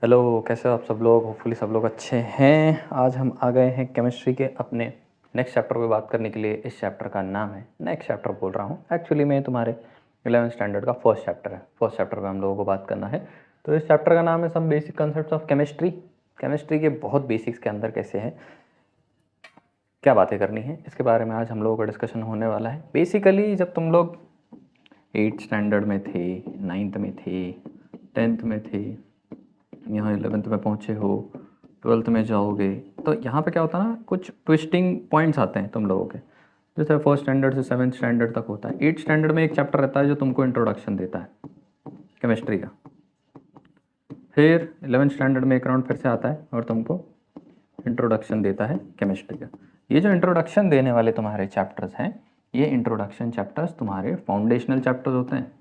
Hello, कैसे हो आप सब लोग। होपफुली सब लोग अच्छे हैं। आज हम आ गए हैं केमिस्ट्री के अपने नेक्स्ट चैप्टर पे बात करने के लिए। इस चैप्टर का नाम है, नेक्स्ट चैप्टर बोल रहा हूँ, एक्चुअली में तुम्हारे 11th स्टैंडर्ड का फर्स्ट चैप्टर है। फर्स्ट चैप्टर पे हम लोगों को बात करना है। तो इस चैप्टर का नाम है some basic concepts of chemistry. Chemistry के बहुत बेसिक्स के अंदर कैसे हैं, क्या बातें करनी है, इसके बारे में आज हम लोगों का डिस्कशन होने वाला है। बेसिकली जब तुम लोग 8th स्टैंडर्ड में थे, 9th में थे, 10th में थे, यहाँ 11th में पहुँचे हो, 12th में जाओगे, तो यहाँ पे क्या होता है ना, कुछ ट्विस्टिंग पॉइंट्स आते हैं तुम लोगों के। जैसे फर्स्ट स्टैंडर्ड से 7th स्टैंडर्ड तक होता है। 8th स्टैंडर्ड में एक चैप्टर रहता है जो तुमको इंट्रोडक्शन देता है केमिस्ट्री का। फिर 11th स्टैंडर्ड में एक राउंड फिर से आता है और तुमको इंट्रोडक्शन देता है केमिस्ट्री का। ये जो इंट्रोडक्शन देने वाले तुम्हारे चैप्टर्स हैं, ये इंट्रोडक्शन चैप्टर्स तुम्हारे फाउंडेशनल चैप्टर्स होते हैं।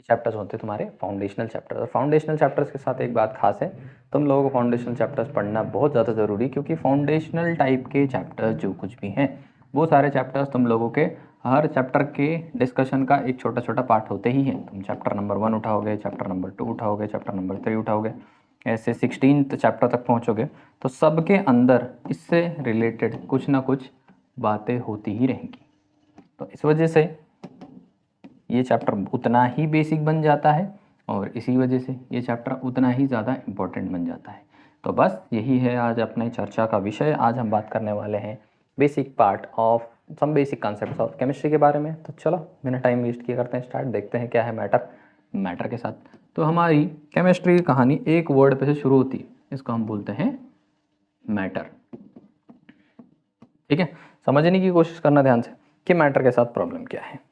चैप्टर्स होते हैं तुम्हारे फाउंडेशनल चैप्टर्स। और फाउंडेशनल चैप्टर्स के साथ एक बात खास है, तुम लोगों को फाउंडेशनल चैप्टर्स पढ़ना बहुत ज़्यादा ज़रूरी, क्योंकि फाउंडेशनल टाइप के चैप्टर्स जो कुछ भी हैं, वो सारे चैप्टर्स तुम लोगों के हर चैप्टर के डिस्कशन का एक छोटा छोटा पार्ट होते ही हैं। तुम चैप्टर नंबर 1 उठाओगे, चैप्टर नंबर 2 उठाओगे, चैप्टर नंबर 3 उठाओगे, ऐसे 16th चैप्टर तक पहुँचोगे तो सबके अंदर इससे रिलेटेड कुछ ना कुछ बातें होती ही रहेंगी। तो इस वजह से ये चैप्टर उतना ही बेसिक बन जाता है और इसी वजह से ये चैप्टर उतना ही ज़्यादा इम्पोर्टेंट बन जाता है। तो बस यही है आज अपने चर्चा का विषय। आज हम बात करने वाले हैं basic part of some basic concepts of chemistry के बारे में। तो चलो बिना टाइम वेस्ट किए करते हैं स्टार्ट, देखते हैं क्या है मैटर के साथ। तो हमारी केमिस्ट्री की कहानी एक वर्ड पे से शुरू होती है, इसको हम बोलते हैं मैटर। ठीक है, समझने की कोशिश करना ध्यान से कि मैटर के साथ प्रॉब्लम क्या है।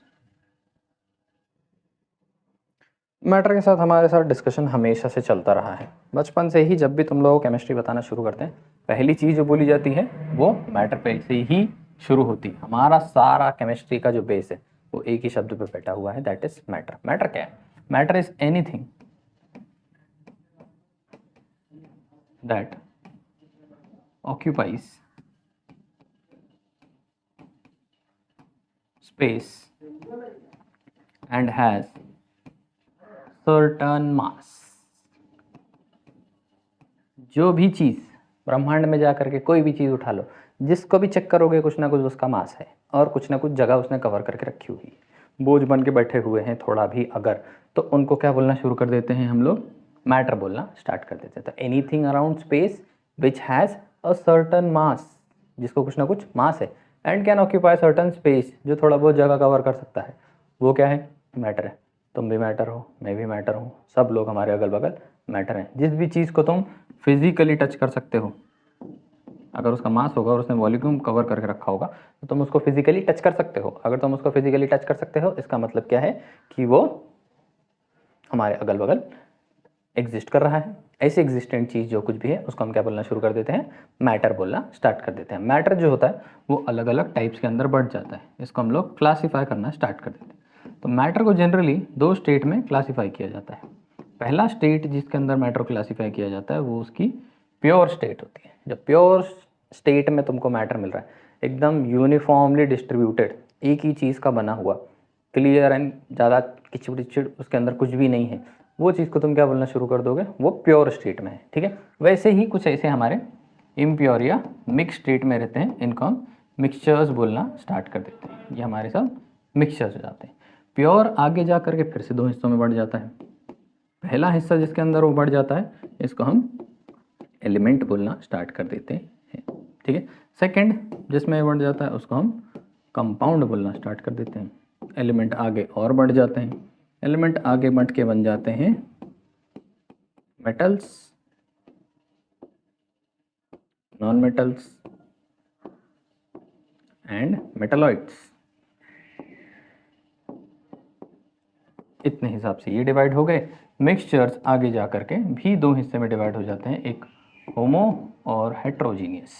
मैटर के साथ हमारे साथ डिस्कशन हमेशा से चलता रहा है। बचपन से ही जब भी तुम लोग केमिस्ट्री बताना शुरू करते हैं, पहली चीज़ जो बोली जाती है वो मैटर पे से ही शुरू होती है। हमारा सारा केमिस्ट्री का जो बेस है वो एक ही शब्द पे बैठा हुआ है, दैट इज मैटर। मैटर क्या है? Matter is anything that occupies space and has certain mass. जो भी चीज़ ब्रह्मांड में जा करके कोई भी चीज़ उठा लो, जिसको भी चेक करोगे कुछ ना कुछ उसका मास है और कुछ ना कुछ जगह उसने कवर करके रखी हुई है। बोझ बन के बैठे हुए हैं थोड़ा भी अगर, तो उनको क्या बोलना शुरू कर देते हैं हम लोग? मैटर बोलना स्टार्ट कर देते हैं। तो anything around space which has a certain mass, जिसको कुछ ना कुछ मास है, and can occupy certain space, जो थोड़ा बहुत जगह कवर कर सकता है, वो क्या है? मैटर है। तुम भी मैटर हो, मैं भी मैटर हूँ, सब लोग हमारे अगल बगल मैटर हैं। जिस भी चीज़ को तुम फिजिकली टच कर सकते हो, अगर उसका मास होगा और उसने वॉल्यूम कवर करके रखा होगा तो तुम उसको फिजिकली टच कर सकते हो। अगर तुम उसको फिजिकली टच कर सकते हो, इसका मतलब क्या है कि वो हमारे अगल बगल एग्जिस्ट कर रहा है। ऐसी एग्जिस्टेंट चीज़ जो कुछ भी है उसको हम क्या बोलना शुरू कर देते हैं? मैटर बोलना स्टार्ट कर देते हैं। मैटर जो होता है वो अलग अलग टाइप्स के अंदर बढ़ जाता है, इसको हम लोग क्लासीफाई करना स्टार्ट कर देते हैं। तो मैटर को जनरली 2 स्टेट में क्लासीफाई किया जाता है। पहला स्टेट जिसके अंदर मैटर को क्लासीफाई किया जाता है वो उसकी प्योर स्टेट होती है। जब प्योर स्टेट में तुमको मैटर मिल रहा है, एकदम यूनिफॉर्मली डिस्ट्रीब्यूटेड, एक ही चीज़ का बना हुआ, क्लियर एंड ज़्यादा किचड़ किचड़ उसके अंदर कुछ भी नहीं है, वो चीज़ को तुम क्या बोलना शुरू कर दोगे? वो प्योर स्टेट में है। ठीक है, वैसे ही कुछ ऐसे हमारे इम्प्योर या मिक्स स्टेट में रहते हैं, इनको हम मिक्सचर्स बोलना स्टार्ट कर देते हैं। ये हमारे सब मिक्सचर्स हो जाते हैं। प्योर आगे जा करके फिर से 2 हिस्सों में बढ़ जाता है। पहला हिस्सा जिसके अंदर वो बढ़ जाता है, इसको हम एलिमेंट बोलना स्टार्ट कर देते हैं। ठीक है, सेकंड जिसमें बढ़ जाता है उसको हम कंपाउंड बोलना स्टार्ट कर देते हैं। एलिमेंट आगे और बढ़ जाते हैं, एलिमेंट आगे बढ़ के बन जाते हैं metals, non metals and metalloids. इतने हिसाब से ये डिवाइड हो गए। मिक्सचर्स आगे जा करके भी 2 हिस्से में डिवाइड हो जाते हैं, एक होमो और हेट्रोजीनियस।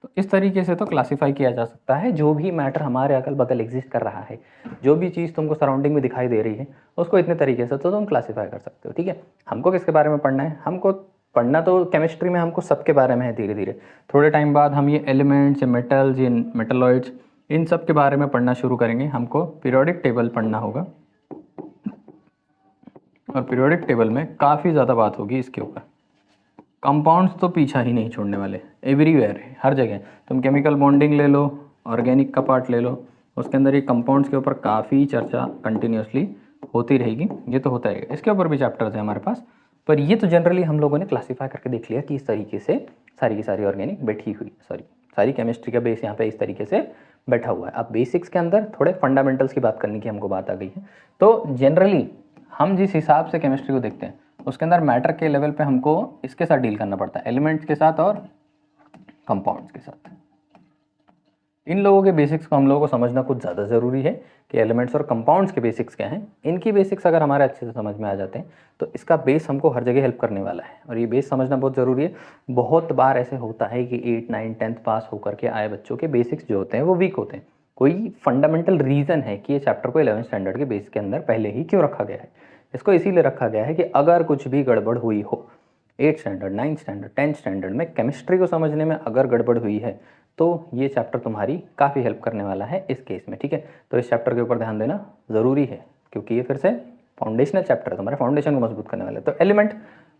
तो इस तरीके से तो क्लासिफाई किया जा सकता है जो भी मैटर हमारे अगल बगल एग्जिस्ट कर रहा है। जो भी चीज़ तुमको सराउंडिंग में दिखाई दे रही है उसको इतने तरीके से तो तुम क्लासिफाई कर सकते हो। ठीक है, हमको किसके बारे में पढ़ना है? हमको पढ़ना तो केमिस्ट्री में हमको सबके बारे में है, धीरे धीरे थोड़े टाइम बाद हम ये एलिमेंट्स, ये मेटल्स, ये मेटलॉइड्स, इन सब के बारे में पढ़ना शुरू करेंगे। हमको पीरियोडिक टेबल पढ़ना होगा और पीरियोडिक टेबल में काफ़ी ज़्यादा बात होगी इसके ऊपर। कंपाउंड्स तो पीछा ही नहीं छोड़ने वाले, एवरीवेयर है, हर जगह। तुम केमिकल बॉन्डिंग ले लो, ऑर्गेनिक का पार्ट ले लो, उसके अंदर ये कंपाउंड्स के ऊपर काफ़ी चर्चा कंटिन्यूसली होती रहेगी। ये तो होता है, इसके ऊपर भी चैप्टर्स हैं हमारे पास, पर ये तो जनरली हम लोगों ने क्लासीफाई करके देख लिया कि इस तरीके से सारी की सारी ऑर्गेनिक बैठी हुई, सारी केमिस्ट्री का बेस यहाँ पे इस तरीके से बैठा हुआ है। अब बेसिक्स के अंदर थोड़े फंडामेंटल्स की बात करने की हमको बात आ गई है। तो जनरली हम जिस हिसाब से केमिस्ट्री को देखते हैं उसके अंदर मैटर के लेवल पे हमको इसके साथ डील करना पड़ता है, एलिमेंट्स के साथ और कंपाउंड्स के साथ। इन लोगों के बेसिक्स को हम लोगों को समझना कुछ ज़्यादा ज़रूरी है कि एलिमेंट्स और कंपाउंड्स के बेसिक्स क्या हैं। इनकी बेसिक्स अगर हमारे अच्छे से समझ में आ जाते हैं तो इसका बेस हमको हर जगह हेल्प करने वाला है, और ये बेस समझना बहुत ज़रूरी है। बहुत बार ऐसे होता है कि 8, 9, 10th पास होकर के आए बच्चों के बेसिक्स जो होते हैं वो वीक होते हैं। कोई फंडामेंटल रीज़न है कि ये चैप्टर को 11th स्टैंडर्ड के बेस के अंदर पहले ही क्यों रखा गया है। इसको इसीलिए रखा गया है कि अगर कुछ भी गड़बड़ हुई हो 8th standard, 9th standard, 10th standard में केमिस्ट्री को समझने में अगर गड़बड़ हुई है तो ये चैप्टर तुम्हारी काफ़ी हेल्प करने वाला है इस केस में, ठीक है। तो इस चैप्टर के ऊपर ध्यान देना ज़रूरी है क्योंकि ये फिर से फाउंडेशनल चैप्टर है, तुम्हारे फाउंडेशन को मजबूत करने वाला है। तो एलिमेंट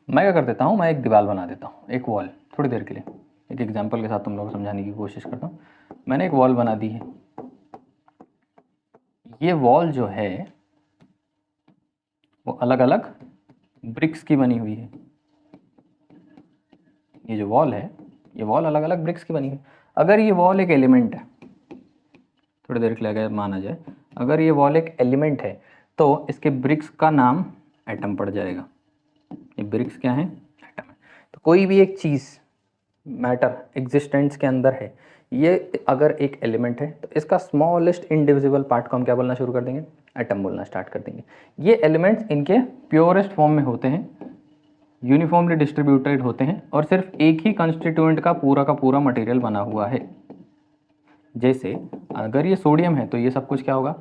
मैं क्या कर देता हूँ, मैं एक दीवार बना देता हूँ, एक वॉल, थोड़ी देर के लिए एक एग्जाम्पल के साथ तुम लोगों को समझाने की कोशिश करता हूँ। मैंने एक वॉल बना दी है। ये वॉल जो है वो अलग अलग ब्रिक्स की बनी हुई है। ये जो वॉल है, ये वॉल अलग अलग ब्रिक्स की बनी हुई है। अगर ये वॉल एक एलिमेंट है, थोड़ी देर के लिए अगर माना जाए, अगर ये वॉल एक एलिमेंट है तो इसके ब्रिक्स का नाम एटम पड़ जाएगा। ये ब्रिक्स क्या है, एटम है। तो कोई भी एक चीज़, मैटर एग्जिस्टेंस के अंदर है, ये अगर एक एलिमेंट है तो इसका स्मॉलेस्ट इनडिविजिबल पार्ट को हम क्या बोलना शुरू कर देंगे, एटम बोलना स्टार्ट कर देंगे। ये एलिमेंट्स इनके प्योरेस्ट फॉर्म में होते हैं, यूनिफॉर्मली डिस्ट्रीब्यूटेड होते हैं और सिर्फ एक ही कंस्टिट्यूएंट का पूरा मटेरियल बना हुआ है। जैसे अगर ये सोडियम है तो ये सब कुछ क्या होगा,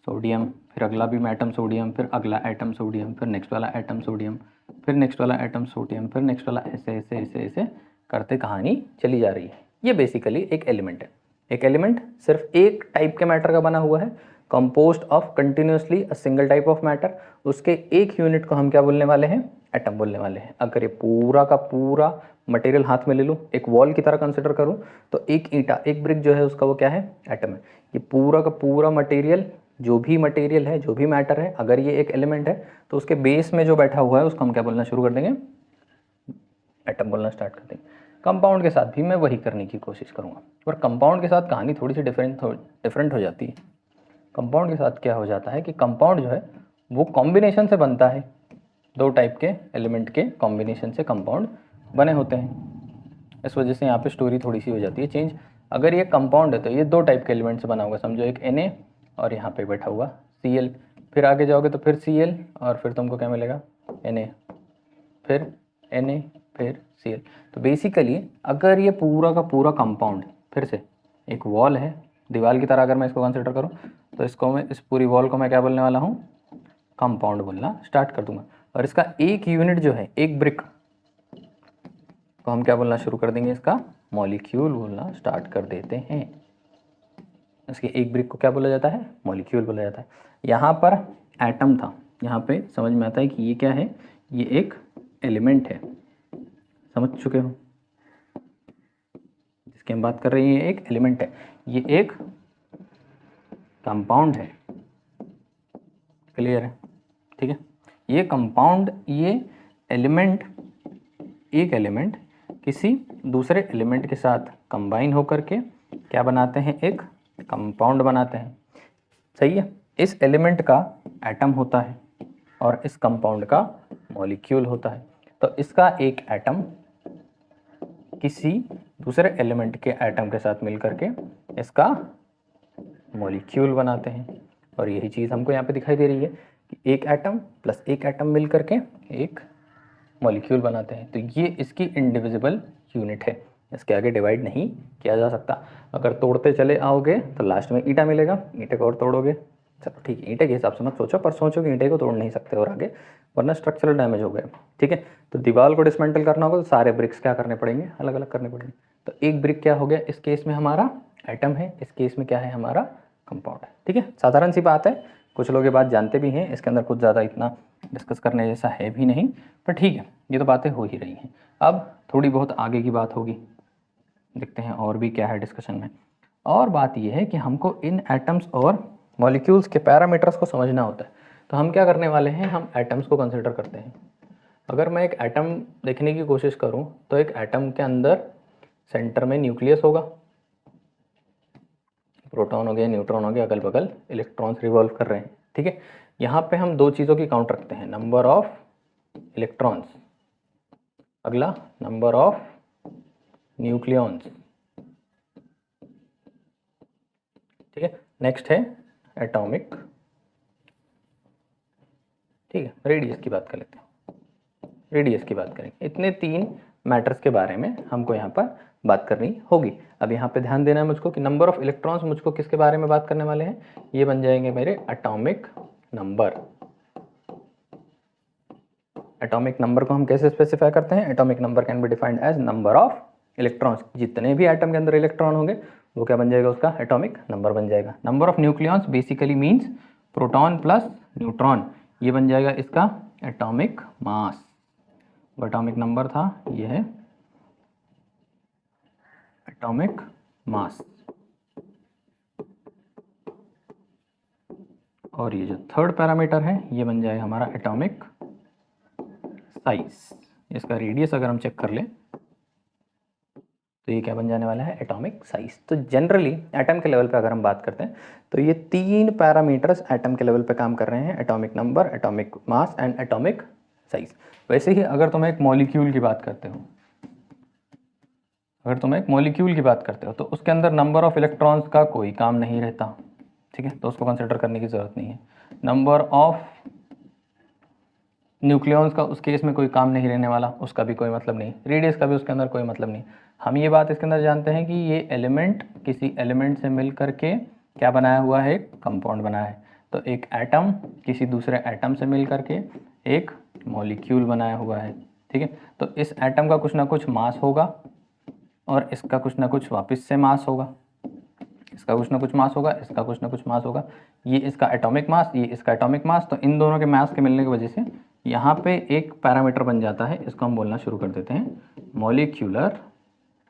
सोडियम, फिर अगला भी एटम सोडियम, फिर अगला एटम सोडियम, फिर नेक्स्ट वाला एटम सोडियम, फिर नेक्स्ट वाला एटम सोडियम, फिर नेक्स्ट वाला, ऐसे ऐसे ऐसे ऐसे करते कहानी चली जा रही है। ये बेसिकली एक एलिमेंट है। एक एलिमेंट सिर्फ एक टाइप के मैटर का बना हुआ है, composed of continuously a single type of matter. उसके एक यूनिट को हम क्या बोलने वाले हैं, एटम बोलने वाले हैं। अगर ये पूरा का पूरा मटेरियल हाथ में ले लूँ, एक वॉल की तरह कंसिडर करूँ, तो एक ईंटा, एक ब्रिक जो है उसका वो क्या है, एटम है। ये पूरा का पूरा मटेरियल, जो भी मटेरियल है, जो भी मैटर है, अगर ये एक एलिमेंट है तो उसके बेस में जो बैठा हुआ है उसको हम क्या बोलना शुरू कर देंगे, एटम बोलना स्टार्ट कर देंगे। कंपाउंड के साथ भी मैं वही करने की कोशिश करूँगा, और कंपाउंड के साथ कहानी थोड़ी सी डिफरेंट हो जाती है। कंपाउंड के साथ क्या हो जाता है कि कंपाउंड जो है वो कॉम्बिनेशन से बनता है, दो टाइप के एलिमेंट के कॉम्बिनेशन से कंपाउंड बने होते हैं। इस वजह से यहाँ पे स्टोरी थोड़ी सी हो जाती है चेंज। अगर ये कंपाउंड है तो ये दो टाइप के एलिमेंट से बना होगा, समझो एक Na और यहाँ पे बैठा हुआ Cl। फिर आगे जाओगे तो फिर Cl और फिर तुमको क्या मिलेगा, Na, फिर Na, फिर Cl। तो बेसिकली अगर ये पूरा का पूरा कंपाउंड फिर से एक वॉल है, दीवार की तरह अगर मैं इसको कंसिडर करूँ तो इसको मैं, इस पूरी वॉल को मैं क्या बोलने वाला हूँ, कंपाउंड बोलना स्टार्ट कर दूंगा। और इसका एक यूनिट जो है, एक ब्रिक को हम क्या बोलना शुरू कर देंगे, इसका मॉलिक्यूल बोलना स्टार्ट कर देते हैं। इसके एक ब्रिक को क्या बोला जाता है, मॉलिक्यूल बोला जाता है। यहाँ पर एटम था, यहाँ पे समझ में आता है कि ये क्या है, ये एक एलिमेंट है। समझ चुके हो, जिसकी हम बात कर रहे हैं ये एक एलिमेंट है, ये एक कंपाउंड है। क्लियर है, ठीक है। ये कंपाउंड, ये एलिमेंट, एक एलिमेंट किसी दूसरे एलिमेंट के साथ कंबाइन होकर के क्या बनाते हैं, एक कंपाउंड बनाते हैं। सही है। इस एलिमेंट का एटम होता है और इस कंपाउंड का मॉलिक्यूल होता है। तो इसका एक एटम किसी दूसरे एलिमेंट के एटम के साथ मिलकर के इसका मॉलिक्यूल बनाते हैं। और यही चीज़ हमको यहाँ पे दिखाई दे रही है कि एक एटम प्लस एक एटम मिल करके एक मॉलिक्यूल बनाते हैं। तो ये इसकी इंडिविजिबल यूनिट है, इसके आगे डिवाइड नहीं किया जा सकता। अगर तोड़ते चले आओगे तो लास्ट में ईंटा मिलेगा, ईंटे को और तोड़ोगे चलो ठीक है, ईंटे के हिसाब से मत सोचो, पर सोचो कि ईंटे को तोड़ नहीं सकते और आगे, वरना स्ट्रक्चरल डैमेज हो गए। ठीक है, तो दीवार को डिसमेंटल करना होगा तो सारे ब्रिक्स क्या करने पड़ेंगे, अलग अलग करने पड़ेंगे। तो एक ब्रिक क्या हो गया, इस केस में हमारा एटम है, इस केस में क्या है, हमारा कंपाउंड है। ठीक है, साधारण सी बात है, कुछ लोग ये बात जानते भी हैं, इसके अंदर कुछ ज़्यादा इतना डिस्कस करने जैसा है भी नहीं, पर ठीक है, ये तो बातें हो ही रही हैं। अब थोड़ी बहुत आगे की बात होगी, देखते हैं और भी क्या है डिस्कशन में। और बात यह है कि हमको इन एटम्स और मॉलिक्यूल्स के पैरामीटर्स को समझना होता है। तो हम क्या करने वाले हैं, हम एटम्स को कंसिडर करते हैं। अगर मैं एक एटम देखने की कोशिश करूं तो एक एटम के अंदर सेंटर में न्यूक्लियस होगा, प्रोटॉन हो गया, न्यूट्रॉन हो गया, अगल बगल इलेक्ट्रॉन्स रिवॉल्व कर रहे हैं। ठीक है, यहाँ पे हम दो चीज़ों की काउंट रखते हैं, नंबर ऑफ इलेक्ट्रॉन्स, अगला नंबर ऑफ न्यूक्लियॉन्स। ठीक है, नेक्स्ट है एटॉमिक, ठीक है, रेडियस की बात कर लेते हैं, रेडियस की बात करेंगे। इतने तीन मैटर्स के बारे में हमको यहाँ पर बात करनी होगी। अब यहाँ पे ध्यान देना है मुझको कि नंबर ऑफ इलेक्ट्रॉन्स मुझको किसके बारे में बात करने वाले हैं, ये बन जाएंगे मेरे एटॉमिक नंबर। एटॉमिक नंबर को हम कैसे स्पेसिफाई करते हैं, atomic number can be defined as number of electrons. जितने भी एटम के अंदर इलेक्ट्रॉन होंगे वो क्या बन जाएगा, उसका एटॉमिक नंबर बन जाएगा। Number of nucleons basically means proton plus neutron, ये बन जाएगा इसका एटॉमिक मास। एटॉमिक नंबर था, ये है एटॉमिक मास। और ये जो थर्ड पैरामीटर है ये बन जाएगा हमारा एटॉमिक साइज। इसका रेडियस अगर हम चेक कर लें तो ये क्या बन जाने वाला है, एटॉमिक साइज। तो जनरली एटम के लेवल पे अगर हम बात करते हैं तो ये तीन पैरामीटर्स एटम के लेवल पे काम कर रहे हैं, atomic number, atomic mass and atomic size. वैसे ही अगर तुम एक मॉलिक्यूल की बात करते हो, अगर तुम एक मॉलिक्यूल की बात करते हो तो उसके अंदर नंबर ऑफ इलेक्ट्रॉन्स का कोई काम नहीं रहता। ठीक है, तो उसको कंसिडर करने की ज़रूरत नहीं है। नंबर ऑफ न्यूक्लियॉन्स का उस केस में कोई काम नहीं रहने वाला, उसका भी कोई मतलब नहीं। रेडियस का भी उसके अंदर कोई मतलब नहीं। हम ये बात इसके अंदर जानते हैं कि ये एलिमेंट किसी एलिमेंट से मिल करके क्या बनाया हुआ है, एक कंपाउंड बनाया है। तो एक एटम किसी दूसरे एटम से मिल करके एक मॉलिक्यूल बनाया हुआ है। ठीक है, तो इस एटम का कुछ ना कुछ मास होगा और इसका कुछ ना कुछ वापस से मास होगा, इसका कुछ ना कुछ मास होगा, इसका कुछ ना कुछ मास होगा। ये इसका एटॉमिक मास, ये इसका एटॉमिक मास। तो इन दोनों के मास के मिलने की वजह से यहाँ पे एक पैरामीटर बन जाता है, इसको हम बोलना शुरू कर देते हैं मॉलिक्यूलर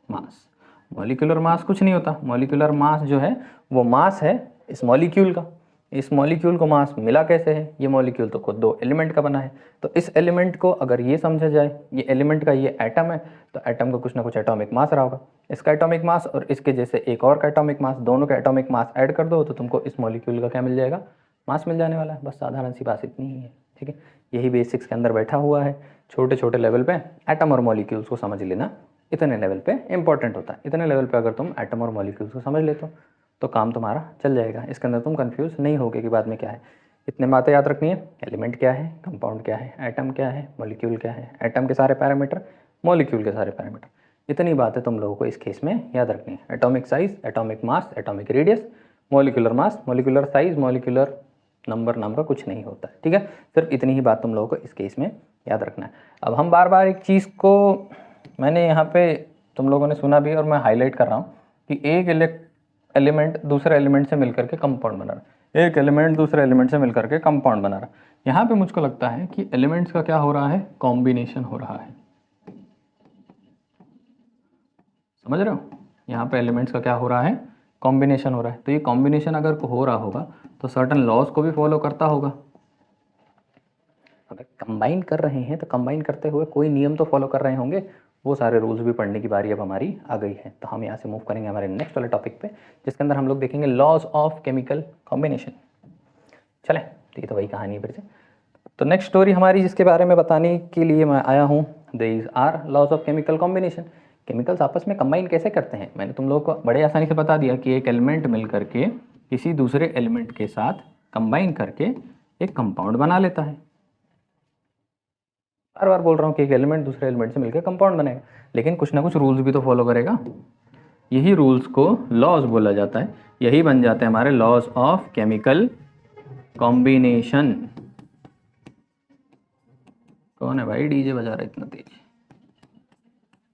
मास। मॉलिक्यूलर मास कुछ नहीं होता, मॉलिक्यूलर मास जो है वो मास है इस मॉलिक्यूल का। इस मॉलिक्यूल को मास मिला कैसे है, ये मॉलिक्यूल तो खुद दो एलिमेंट का बना है। तो इस एलिमेंट को अगर ये समझा जाए, ये एलिमेंट का ये एटम है, तो एटम का कुछ ना कुछ एटॉमिक मास रहा होगा। इसका एटॉमिक मास और इसके जैसे एक और का एटॉमिक मास, दोनों का एटॉमिक मास ऐड कर दो तो तुमको इस मॉलिक्यूल का क्या मिल जाएगा, मास मिल जाने वाला है। बस साधारण सी बात इतनी ही है। ठीक है, यही बेसिक्स के अंदर बैठा हुआ है। छोटे छोटे लेवल पे एटम और मॉलिक्यूल्स को समझ लेना इतने लेवल पे इंपॉर्टेंट होता है। इतने लेवल पे अगर तुम एटम और मॉलिक्यूल्स को समझ लेते हो तो काम तुम्हारा चल जाएगा। इसके अंदर तुम कंफ्यूज नहीं होगे कि बाद में क्या है। इतने बातें याद रखनी है, एलिमेंट क्या है, कंपाउंड क्या है, एटम क्या है, मॉलिक्यूल क्या है, एटम के सारे पैरामीटर, मॉलिक्यूल के सारे पैरामीटर। इतनी बातें तुम लोगों को इस केस में याद रखनी है। Atomic size, atomic mass, atomic radius, molecular mass, molecular size, molecular number नाम का कुछ नहीं होता है। ठीक है, सिर्फ इतनी ही बात तुम लोगों को इस केस में याद रखना है। अब हम बार बार एक चीज़ को, मैंने यहाँ पे तुम लोगों ने सुना भी और मैं हाईलाइट कर रहा हूँ कि एक एलिमेंट दूसरे एलिमेंट से मिलकर के कंपाउंड बना रहा है, एक एलिमेंट दूसरे एलिमेंट से मिलकर के कंपाउंड बना रहा है। यहाँ पे मुझको लगता है कि एलिमेंट्स का क्या हो रहा है, कॉम्बिनेशन हो रहा है। समझ रहे हो, यहाँ पे एलिमेंट्स का क्या हो रहा है, कॉम्बिनेशन हो रहा है। तो ये कॉम्बिनेशन अगर हो रहा होगा तो सर्टन लॉज को भी फॉलो करता होगा। अगर कंबाइन कर रहे हैं तो कंबाइन करते हुए कोई नियम तो फॉलो कर रहे होंगे। वो सारे रूल्स भी पढ़ने की बारी अब हमारी आ गई है। तो हम यहाँ से मूव करेंगे हमारे नेक्स्ट वाले टॉपिक पे, जिसके अंदर हम लोग देखेंगे लॉज ऑफ केमिकल कॉम्बिनेशन। चले, तो ये तो वही कहानी है फिर से। तो नेक्स्ट स्टोरी हमारी जिसके बारे में बताने के लिए मैं आया हूँ, these are laws of chemical combination. Chemicals आपस में कंबाइन कैसे करते हैं, मैंने तुम लोगों को बड़े आसानी से बता दिया कि एक एलिमेंट मिल करके किसी दूसरे एलिमेंट के साथ कंबाइन करके एक कंपाउंड बना लेता है। बार बार बोल रहा हूँ कि एक एलिमेंट दूसरे एलिमेंट से मिलकर कंपाउंड बनेगा, लेकिन कुछ ना कुछ रूल्स भी तो फॉलो करेगा। यही रूल्स को लॉज बोला जाता है। यही बन जाते हैं हमारे लॉज ऑफ केमिकल कॉम्बिनेशन। कौन है भाई डीजे बजा रहा है इतना तेज?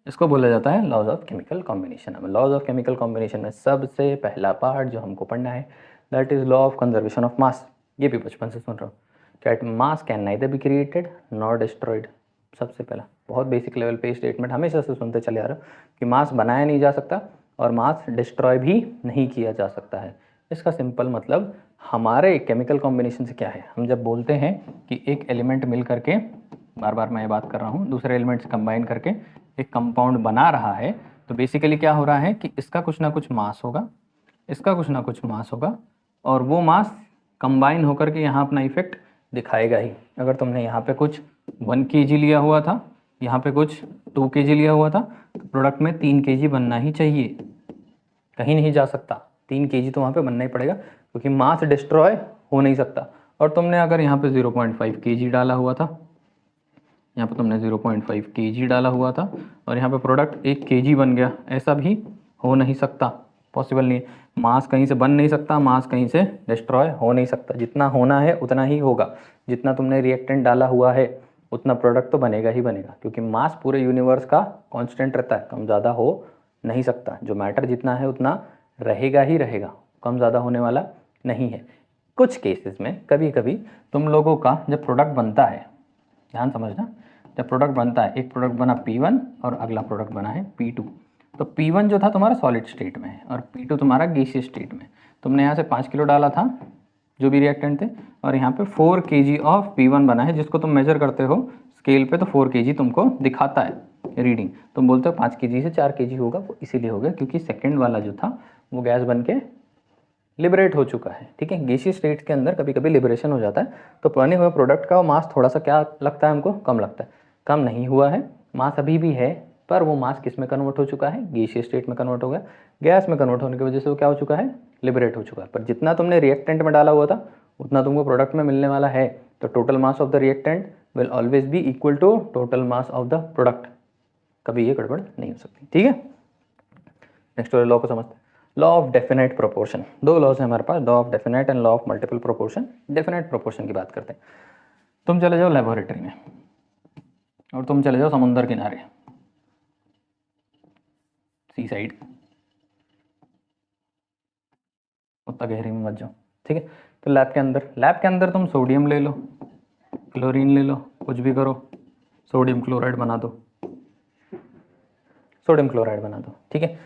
इसको बोला जाता है लॉज ऑफ केमिकल कॉम्बिनेशन। अब लॉज ऑफ केमिकल कॉम्बिनेशन में सबसे पहला पार्ट जो हमको पढ़ना है that is law of conservation of mass. ये भी बचपन से सुन रहा हूँ, cat mass can neither be created nor destroyed. सबसे पहला बहुत बेसिक लेवल पे स्टेटमेंट हमेशा से सुनते चले आ रहा कि मास बनाया नहीं जा सकता और मास डिस्ट्रॉय भी नहीं किया जा सकता है। इसका सिंपल मतलब हमारे केमिकल कॉम्बिनेशन से क्या है, हम जब बोलते हैं कि एक एलिमेंट मिल करके, बार बार मैं ये बात कर रहा हूँ, दूसरे एलिमेंट से कंबाइन करके एक कंपाउंड बना रहा है, तो बेसिकली क्या हो रहा है कि इसका कुछ ना कुछ मास होगा, इसका कुछ ना कुछ मास होगा, और वो मास कंबाइन होकर के यहाँ अपना इफेक्ट दिखाएगा ही। अगर तुमने यहाँ पे कुछ 1 kg लिया हुआ था, यहाँ पे कुछ 2 kg लिया हुआ था, तो प्रोडक्ट में 3 kg बनना ही चाहिए, कहीं नहीं जा सकता। 3 kg तो वहाँ पे बनना ही पड़ेगा क्योंकि मास डिस्ट्रॉय हो नहीं सकता। और तुमने अगर यहाँ पे 0.5 kg डाला हुआ था, यहाँ पे तुमने 0.5 kg डाला हुआ था और यहाँ पे प्रोडक्ट 1 kg बन गया, ऐसा भी हो नहीं सकता, पॉसिबल नहीं है। मास कहीं से बन नहीं सकता, मास कहीं से डिस्ट्रॉय हो नहीं सकता। जितना होना है उतना ही होगा, जितना तुमने रिएक्टेंट डाला हुआ है उतना प्रोडक्ट तो बनेगा ही बनेगा, क्योंकि मास पूरे यूनिवर्स का कांस्टेंट रहता है, कम ज़्यादा हो नहीं सकता। जो मैटर जितना है उतना रहेगा ही रहेगा, कम ज़्यादा होने वाला नहीं है। कुछ केसेस में कभी कभी तुम लोगों का जब प्रोडक्ट बनता है, ध्यान समझना, जब प्रोडक्ट बनता है, एक प्रोडक्ट बना P1 और अगला प्रोडक्ट बना है P2, तो P1 जो था तुम्हारा सॉलिड स्टेट में है और P2 तुम्हारा गैसियस स्टेट में। तुमने यहाँ से 5 किलो डाला था जो भी रिएक्टेंट थे, और यहाँ पे 4 kg ऑफ P1 बना है, जिसको तुम मेजर करते हो स्केल पे, तो 4 kg तुमको दिखाता है रीडिंग। तुम बोलते हो 5 kg से 4 kg होगा, वो इसीलिए हो गया क्योंकि सेकेंड वाला जो था वो गैस बन के लिबरेट हो चुका है। ठीक है, गैसियस स्टेट के अंदर कभी कभी लिबरेशन हो जाता है, तो बने हुए प्रोडक्ट का मास थोड़ा सा क्या लगता है हमको, कम लगता है। कम नहीं हुआ है, मास अभी भी है, पर वो मास किस में कन्वर्ट हो चुका है, गैसियस स्टेट में कन्वर्ट हो गया। गैस में कन्वर्ट होने की वजह से वो क्या हो चुका है, लिबरेट हो चुका है। पर जितना तुमने रिएक्टेंट में डाला हुआ था उतना तुमको प्रोडक्ट में मिलने वाला है, तो total mass of the reactant will always be equal to total mass of the product. कभी ये गड़बड़ नहीं हो सकती। ठीक है, नेक्स्ट वाले लॉ को समझते हैं, law of definite proportion. 2 laws है हमारे पास, law of definite and law of multiple proportion. Definite proportion की बात करते हैं। तुम चले जाओ लेबोरेटरी में और तुम चले जाओ समुंदर किनारे, सी साइड, उतना गहरी में मत जाओ। ठीक है, तो लैब के अंदर तुम सोडियम ले लो, क्लोरीन ले लो, कुछ भी करो, सोडियम क्लोराइड बना दो, सोडियम क्लोराइड बना दो। ठीक है,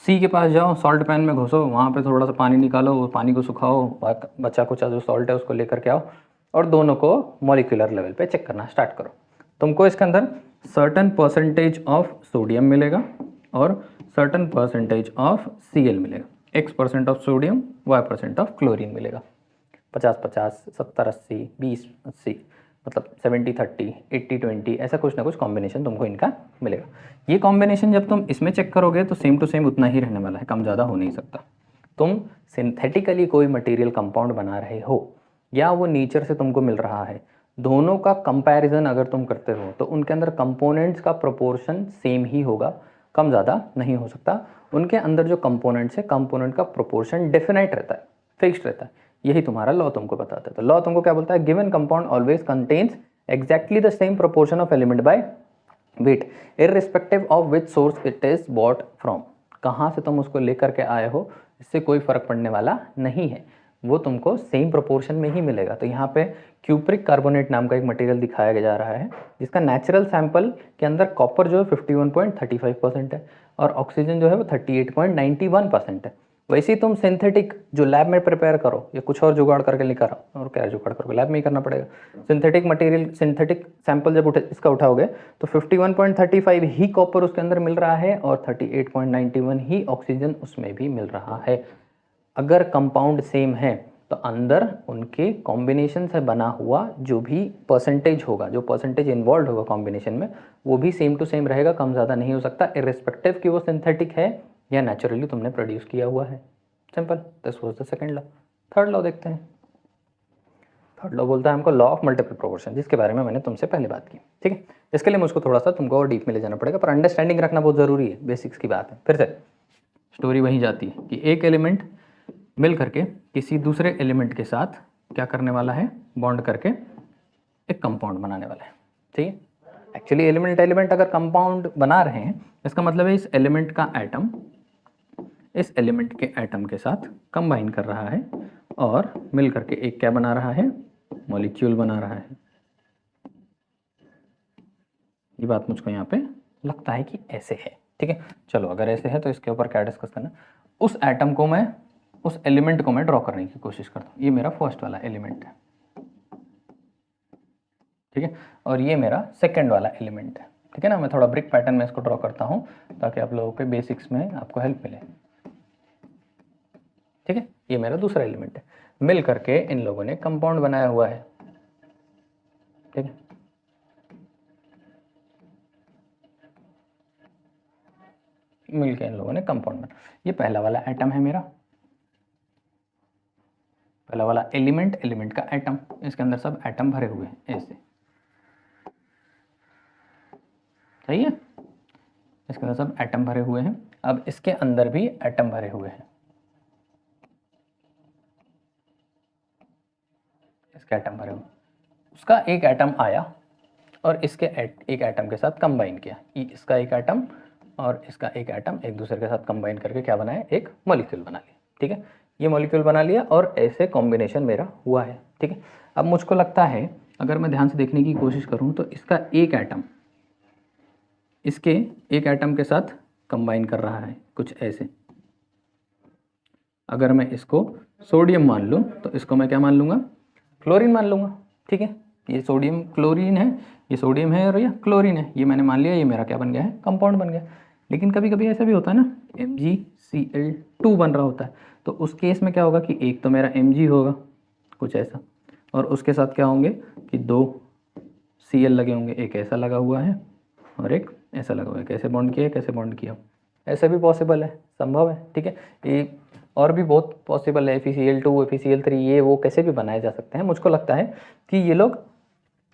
सी के पास जाओ, सॉल्ट पैन में घुसो, वहाँ पे थोड़ा सा पानी निकालो, वो पानी को सुखाओ, बचा कुचा जो सॉल्ट है उसको लेकर के आओ और दोनों को मॉलिक्यूलर लेवल पे चेक करना स्टार्ट करो। तुमको इसके अंदर सर्टन परसेंटेज ऑफ सोडियम मिलेगा और सर्टन परसेंटेज ऑफ Cl मिलेगा। X% of sodium, Y% of chlorine मिलेगा। 50-50, 70-80, 20-80, मतलब 70-30, 80-20, ऐसा कुछ ना कुछ कॉम्बिनेशन तुमको इनका मिलेगा। ये कॉम्बिनेशन जब तुम इसमें चेक करोगे तो सेम टू सेम उतना ही रहने वाला है, कम ज़्यादा हो नहीं सकता। तुम सिंथेटिकली कोई मटेरियल कंपाउंड बना रहे हो या वो नेचर से तुमको मिल रहा है, दोनों का कंपैरिजन अगर तुम करते हो तो उनके अंदर कंपोनेंट्स का प्रोपोर्शन सेम ही होगा, कम ज़्यादा नहीं हो सकता। उनके अंदर जो कंपोनेंट्स है, कंपोनेंट का प्रोपोर्शन डेफिनेट रहता है, फिक्स्ड रहता है। यही तुम्हारा लॉ तुमको बताता है। तो लॉ तुमको क्या बोलता है, given compound always contains exactly the same proportion of element by weight irrespective of which source it is bought from. कहाँ से तुम उसको लेकर के आए हो इससे कोई फर्क पड़ने वाला नहीं है, वो तुमको सेम प्रोपोर्शन में ही मिलेगा। तो यहाँ पे क्यूप्रिक कार्बोनेट नाम का एक मटेरियल दिखाया जा रहा है जिसका नेचुरल सैंपल के अंदर कॉपर जो है 51.35% है और ऑक्सीजन जो है वो 38.91% है। वैसे ही तुम सिंथेटिक जो लैब में प्रिपेयर करो या कुछ और जुगाड़ करके लेकर आओ, और क्या जुगाड़ करोगे, लैब में ही करना पड़ेगा। सिंथेटिक मटेरियल, सिंथेटिक सैंपल जब इसका उठाओगे तो 51.35 ही कॉपर उसके अंदर मिल रहा है और 38.91 ही ऑक्सीजन उसमें भी मिल रहा है। अगर कंपाउंड सेम है तो अंदर उनके कॉम्बिनेशन से बना हुआ जो भी परसेंटेज होगा, जो परसेंटेज इन्वॉल्व होगा कॉम्बिनेशन में, वो भी सेम टू सेम रहेगा, कम ज़्यादा नहीं हो सकता, इररिस्पेक्टिव कि वो सिंथेटिक है या नेचुरली तुमने प्रोड्यूस किया हुआ है। Simple, this was the second law. Third law देखते हैं। थर्ड लॉ बोलता है हमको लॉ ऑफ मल्टीपल प्रोपोर्शन, जिसके बारे में मैंने तुमसे पहले बात की। ठीक है, इसके लिए मुझको थोड़ा सा तुमको और डीप में ले जाना पड़ेगा, पर अंडरस्टैंडिंग रखना बहुत ज़रूरी है, बेसिक्स की बात है। फिर से स्टोरी वहीं जाती है कि एक एलिमेंट मिल करके किसी दूसरे एलिमेंट के साथ क्या करने वाला है, बॉन्ड करके एक कंपाउंड बनाने वाला है। ठीक है, एक्चुअली एलिमेंट एलिमेंट अगर कंपाउंड बना रहे हैं इसका मतलब है इस एलिमेंट का एटम इस एलिमेंट के एटम के साथ कंबाइन कर रहा है और मिल करके एक क्या बना रहा है, मॉलिक्यूल बना रहा है। ये बात मुझको यहाँ पे लगता है कि ऐसे है। ठीक है, चलो अगर ऐसे है तो इसके ऊपर क्या डिस्कस करना, उस एटम को मैं उस एलिमेंट को मैं ड्रॉ करने की कोशिश करता हूँ। ये मेरा फर्स्ट वाला एलिमेंट है, ठीक है, और ये मेरा सेकंड वाला एलिमेंट है। ठीक है ना, मैं थोड़ा ब्रिक पैटर्न में इसको ड्रॉ करता हूँ ताकि आप लोगों के बेसिक्स में आपको हेल्प मिले। ठीक है, ये मेरा दूसरा एलिमेंट है, मिल करके इन लोगों ने कंपाउंड बनाया हुआ है। ठीक है, मिलके इन लोगों ने कंपाउंड बना। ये पहला वाला एटम है मेरा, पहला वाला एलिमेंट, एलिमेंट का एटम, इसके अंदर सब एटम भरे हुए हैं ऐसे, सही है, इसके अंदर सब एटम भरे हुए हैं। अब इसके अंदर भी एटम भरे हुए हैं, इसके एटम भरे हुए, उसका एक एटम आया और इसके एक एटम के साथ कंबाइन किया, इसका एक एटम और इसका एक एटम एक दूसरे के साथ कंबाइन करके क्या बनाया, एक मॉलिक्यूल बना लिया। ठीक है, ये मॉलिक्यूल बना लिया और ऐसे कॉम्बिनेशन मेरा हुआ है। ठीक है, अब मुझको लगता है अगर मैं ध्यान से देखने की कोशिश करूं तो इसका एक एटम इसके एक एटम के साथ कंबाइन कर रहा है कुछ ऐसे। अगर मैं इसको सोडियम मान लूँ तो इसको मैं क्या मान लूँगा, क्लोरीन मान लूँगा। ठीक है, ये सोडियम क्लोरीन है, ये सोडियम है और ये क्लोरीन है, ये मैंने मान लिया, ये मेरा क्या बन गया है, कंपाउंड बन गया। लेकिन कभी कभी ऐसा भी होता है ना, MgCl2 बन रहा होता है, तो उस केस में क्या होगा कि एक तो मेरा Mg होगा कुछ ऐसा, और उसके साथ क्या होंगे कि दो Cl लगे होंगे, एक ऐसा लगा हुआ है और एक ऐसा लगा हुआ है। कैसे बॉन्ड किया, कैसे बॉन्ड किया, ऐसे भी पॉसिबल है, संभव है। ठीक है, ये और भी बहुत पॉसिबल है, FeCl2 FeCl3 ये वो कैसे भी बनाए जा सकते हैं। मुझको लगता है कि ये लोग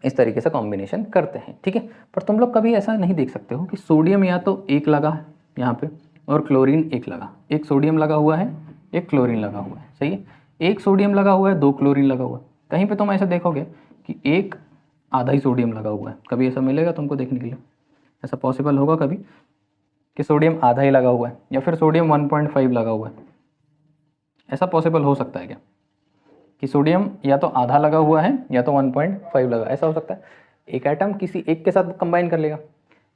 इस तरीके से कॉम्बिनेशन करते हैं। ठीक है, पर तुम लोग कभी ऐसा नहीं देख सकते हो कि सोडियम या तो एक लगा यहाँ पे और क्लोरीन एक लगा, एक सोडियम लगा हुआ है एक क्लोरीन लगा हुआ है, सही है, एक सोडियम लगा हुआ है दो क्लोरीन लगा हुआ है। कहीं पे तुम ऐसा देखोगे कि एक आधा ही सोडियम लगा हुआ है, कभी ऐसा मिलेगा तुमको देखने के लिए? ऐसा पॉसिबल होगा कभी कि सोडियम आधा ही लगा हुआ है या फिर सोडियम 1.5 लगा हुआ है? ऐसा पॉसिबल हो सकता है क्या कि सोडियम या तो आधा लगा हुआ है या तो 1.5 लगा, ऐसा हो सकता है? एक एटम किसी एक के साथ कंबाइन कर लेगा,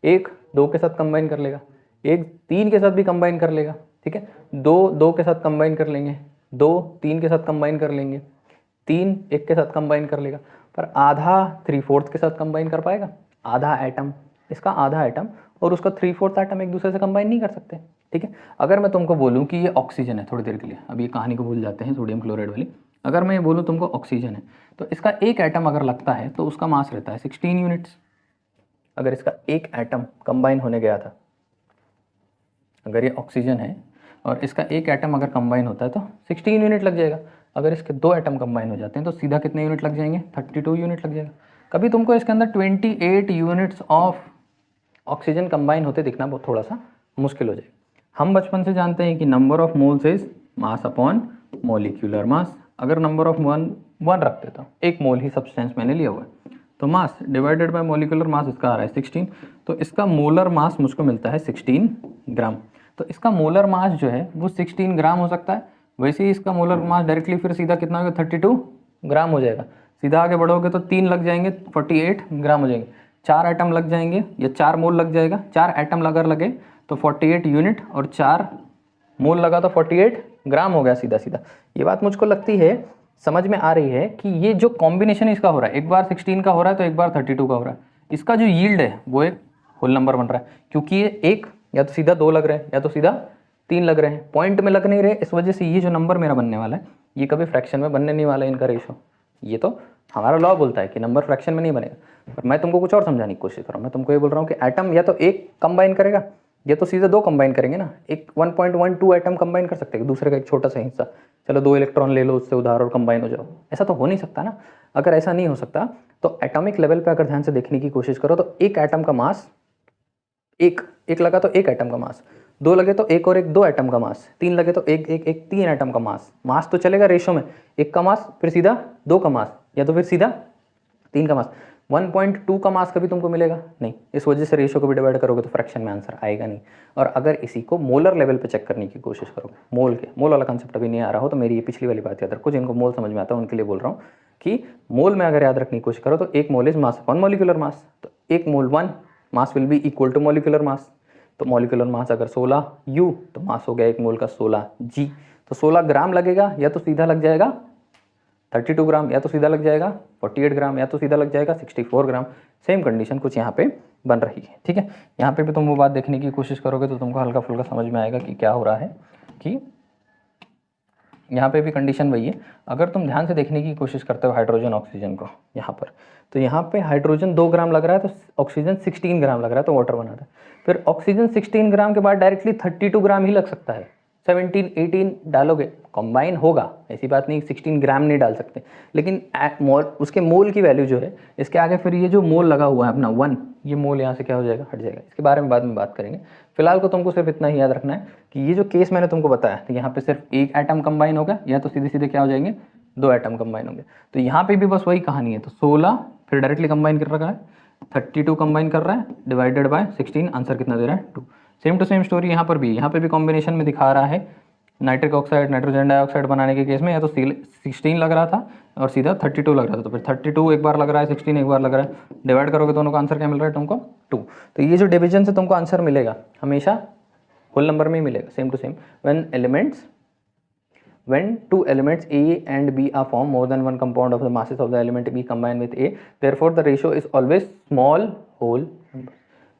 एक दो के साथ कंबाइन कर लेगा, एक तीन के साथ भी कंबाइन कर लेगा। ठीक है, दो दो के साथ कंबाइन कर लेंगे, दो तीन के साथ कंबाइन कर लेंगे, तीन एक के साथ कंबाइन कर लेगा, पर आधा 3/4 के साथ कंबाइन कर पाएगा? आधा एटम, इसका आधा एटम और उसका 3/4 एटम एक दूसरे से कंबाइन नहीं कर सकते। ठीक है, अगर मैं तुमको बोलूँ कि ये ऑक्सीजन है, थोड़ी देर के लिए अब ये कहानी को भूल जाते हैं सोडियम क्लोराइड वाली, अगर मैं ये बोलूँ तुमको ऑक्सीजन है तो इसका एक एटम अगर लगता है तो उसका मास रहता है 16 यूनिट्स। अगर इसका एक एटम कंबाइन होने गया था, अगर ये ऑक्सीजन है और इसका एक एटम अगर कंबाइन होता है तो 16 यूनिट लग जाएगा। अगर इसके दो एटम कंबाइन हो जाते हैं तो सीधा कितने यूनिट लग जाएंगे, 32 यूनिट लग जाएगा। कभी तुमको इसके अंदर 28 यूनिट्स ऑफ ऑक्सीजन कंबाइन होते दिखना बहुत थोड़ा सा मुश्किल हो जाएगा। हम बचपन से जानते हैं कि number of moles is mass upon molecular मास। अगर नंबर ऑफ वन रख देता हूँ, एक मोल ही सब्सटेंस मैंने लिया हुआ है, तो mass divided by molecular mass इसका आ रहा है 16, तो इसका मोलर मास मुझको मिलता है 16 ग्राम। तो इसका मोलर मास जो है वो 16 ग्राम हो सकता है। वैसे ही इसका मोलर मास डायरेक्टली फिर सीधा कितना होगा, 32 ग्राम हो जाएगा। सीधा आगे बढ़ोगे तो 3 लग जाएंगे, 48 ग्राम हो जाएंगे। 4 एटम लग जाएंगे या 4 मोल लग जाएगा, 4 एटम अगर लगे तो 48 यूनिट और 4 मोल लगा तो 48 ग्राम हो गया सीधा सीधा। ये बात मुझको लगती है समझ में आ रही है कि ये जो कॉम्बिनेशन इसका हो रहा है, एक बार 16 का हो रहा है तो एक बार 32 का हो रहा है, इसका जो यील्ड है वो एक होल नंबर बन रहा है, क्योंकि ये एक या तो सीधा 2 लग रहे हैं या तो सीधा 3 लग रहे हैं, पॉइंट में लग नहीं रहे। इस वजह से ये जो नंबर मेरा बनने वाला है ये कभी फ्रैक्शन में बनने नहीं वाला है इनका रेशो। ये तो हमारा लॉ बोलता है कि नंबर फ्रैक्शन में नहीं बनेगा, पर मैं तुमको कुछ और समझाने की कोशिश कर रहा हूँ। मैं तुमको ये बोल रहा हूँ कि एटम या तो एक कंबाइन करेगा या तो सीधे 2 कंबाइन करेंगे ना। एक 1.12 एटम कंबाइन कर सकते हैं दूसरे का एक छोटा सा हिस्सा, चलो 2 इलेक्ट्रॉन ले लो उससे उधार और कंबाइन हो जाओ, ऐसा तो हो नहीं सकता ना। अगर ऐसा नहीं हो सकता तो एटॉमिक लेवल पे अगर ध्यान से देखने की कोशिश करो तो एक एटम का मास एक लगा तो एक एटम का मास, 2 लगे तो एक और एक 2 एटम का मास, 3 लगे तो एक एक एक 3 एटम का मास। मास तो चलेगा रेशो में, 1 का मास फिर सीधा 2 का मास, या तो फिर सीधा 3 का मास। 1.2 का मास कभी तुमको मिलेगा नहीं, इस वजह से रेशो को भी डिवाइड करोगे तो फ्रैक्शन में आंसर आएगा नहीं। और अगर इसी को मोलर लेवल पे चेक करने की कोशिश करोगे, मोल वाला कंसेप्ट अभी नहीं आ रहा हो तो मेरी ये पिछली वाली बात याद रखो, जिनको मोल समझ में आता है उनके लिए बोल रहा हूँ कि मोल में अगर याद रखने की कोशिश करो तो 1 mole is mass upon molecular mass, तो 1 mole 1 mass will be equal to molecular mass. तो मॉलिक्यूलर मास अगर 16 U तो मास हो गया 1 मोल का 16 G। तो 16 ग्राम लगेगा, या तो सीधा लग जाएगा 32 ग्राम, या तो सीधा लग जाएगा 48 ग्राम, या तो सीधा लग जाएगा 64 ग्राम। सेम कंडीशन कुछ यहाँ पे बन रही है, ठीक है। यहाँ पे भी तुम वो बात देखने की कोशिश करोगे तो तुमको हल्का फुल्का समझ में आएगा कि क्या हो रहा है, कि यहाँ पे भी कंडीशन वही है। अगर तुम ध्यान से देखने की कोशिश करते हो हाइड्रोजन ऑक्सीजन को यहाँ पर, तो यहाँ पे हाइड्रोजन 2 ग्राम लग रहा है तो ऑक्सीजन 16 ग्राम लग रहा है, तो वाटर बना रहा है। फिर ऑक्सीजन 16 ग्राम के बाद डायरेक्टली 32 ग्राम ही लग सकता है, 17 18 डालोगे कंबाइन होगा, ऐसी बात नहीं 16 ग्राम नहीं डाल सकते, लेकिन उसके मोल की वैल्यू जो है इसके आगे फिर ये जो मोल लगा हुआ है अपना 1, ये मोल यहाँ से क्या हो जाएगा, हट जाएगा। इसके बारे में बाद में बात करेंगे। फिलहाल को तुमको सिर्फ इतना ही याद रखना है कि ये जो केस मैंने तुमको बताया, तो यहाँ पे सिर्फ 1 एटम कंबाइन होगा, या तो सीधे सीधे क्या हो जाएंगे 2 एटम कंबाइन होंगे। तो यहाँ पे भी बस वही कहानी है, तो 16 फिर डायरेक्टली कंबाइन कर रखा है, 32 कंबाइन कर रहा है डिवाइडेड बाय 16, आंसर कितना दे रहा है 2। सेम टू सेम स्टोरी यहाँ पे भी कॉम्बिनेशन में दिखा रहा है। नाइट्रिक ऑक्साइड नाइट्रोजन डाइऑक्साइड बनाने के केस में या तो 16 लग रहा था और सीधा 32 लग रहा था, तो फिर 32 एक बार लग रहा है, 16 एक बार लग रहा है, डिवाइड करोगे दोनों का आंसर क्या मिल रहा है तुमको 2। तो ये जो डिवीजन से तुमको आंसर मिलेगा हमेशा होल नंबर में ही मिलेगा, same to same. when 2 elements A and B are formed, more than one compound of the masses of the element B combined with A, therefore the ratio is always small whole number।